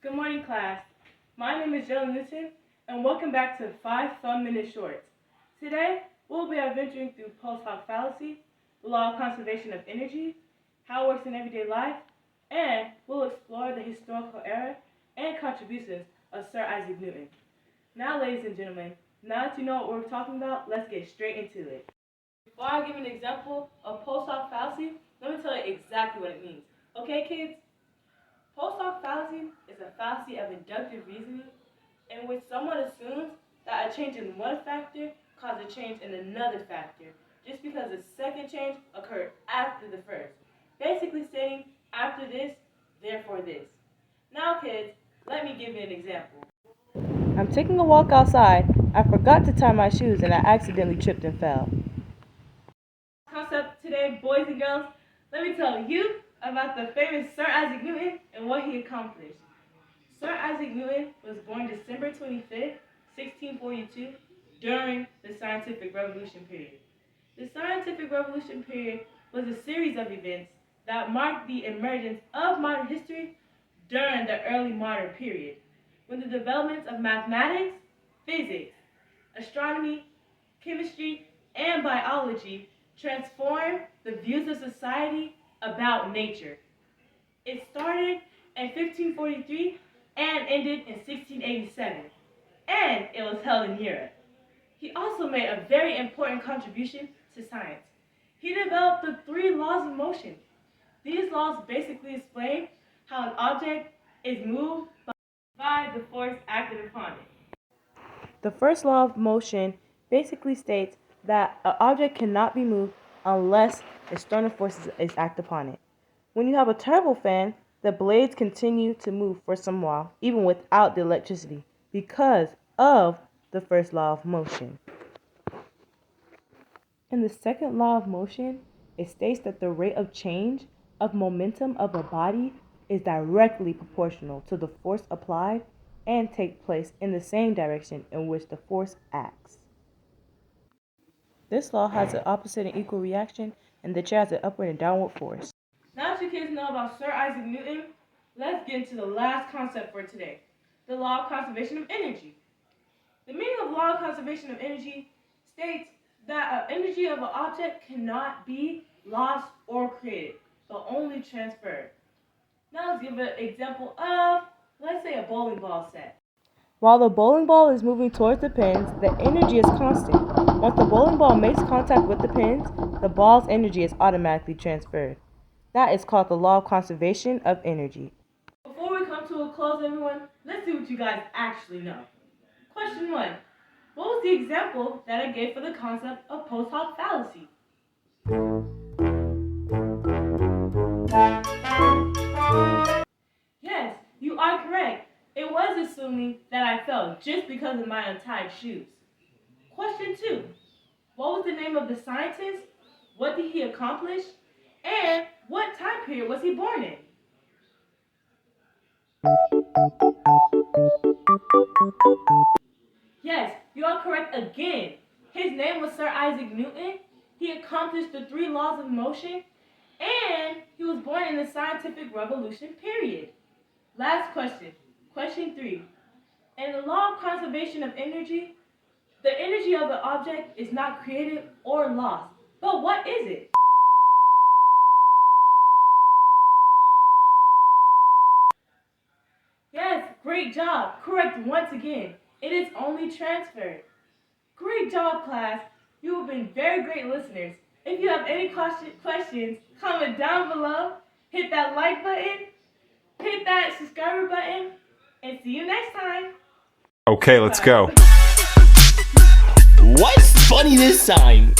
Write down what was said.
Good morning, class. My name is Jill Newton, and welcome back to 5 Fun Minute Shorts. Today, we'll be adventuring through post hoc fallacy, the law of conservation of energy, how it works in everyday life, and we'll explore the historical era and contributions of Sir Isaac Newton. Now, ladies and gentlemen, now that you know what we're talking about, let's get straight into it. Before I give an example of post hoc fallacy, let me tell you exactly what it means. Okay, kids? Post hoc fallacy is a fallacy of inductive reasoning in which someone assumes that a change in one factor caused a change in another factor just because the second change occurred after the first. Basically stating, after this, therefore this. Now, kids, let me give you an example. I'm taking a walk outside. I forgot to tie my shoes and I accidentally tripped and fell. Concept today, boys and girls, let me tell you about the famous Sir Isaac Newton and what he accomplished. Sir Isaac Newton was born December 25th, 1642, during the Scientific Revolution period. The Scientific Revolution period was a series of events that marked the emergence of modern history during the early modern period, when the developments of mathematics, physics, astronomy, chemistry, and biology transformed the views of society about nature. It started in 1543 and ended in 1687, and it was held in Europe. He also made a very important contribution to science. He developed the 3 laws of motion. These laws basically explain how an object is moved by the force acted upon it. The first law of motion basically states that an object cannot be moved unless external forces act upon it. When you have a turbo fan, the blades continue to move for some while, even without the electricity, because of the first law of motion. In the second law of motion, it states that the rate of change of momentum of a body is directly proportional to the force applied and take place in the same direction in which the force acts. This law has an opposite and equal reaction, and the chair has an upward and downward force. Now that you kids know about Sir Isaac Newton, let's get into the last concept for today, the law of conservation of energy. The meaning of law of conservation of energy states that energy of an object cannot be lost or created, but only transferred. Now let's give an example of, let's say, a bowling ball set. While the bowling ball is moving towards the pins, the energy is constant. Once the bowling ball makes contact with the pins, the ball's energy is automatically transferred. That is called the law of conservation of energy. Before we come to a close, everyone, let's see what you guys actually know. Question 1. What was the example that I gave for the concept of post hoc fallacy? Yes, you are correct. It was assuming that I fell just because of my untied shoes. Question 2. What was the name of the scientist? What did he accomplish? And what time period was he born in? Yes, you are correct again. His name was Sir Isaac Newton. He accomplished the 3 laws of motion, and he was born in the Scientific Revolution period. Last question, question 3. In the law of conservation of energy, the energy of an object is not created or lost. But what is it? Yes, great job. Correct once again. It is only transferred. Great job, class. You have been very great listeners. If you have any questions, comment down below. Hit that like button. Hit that subscriber button. And see you next time. Okay, let's go. What's funny this time?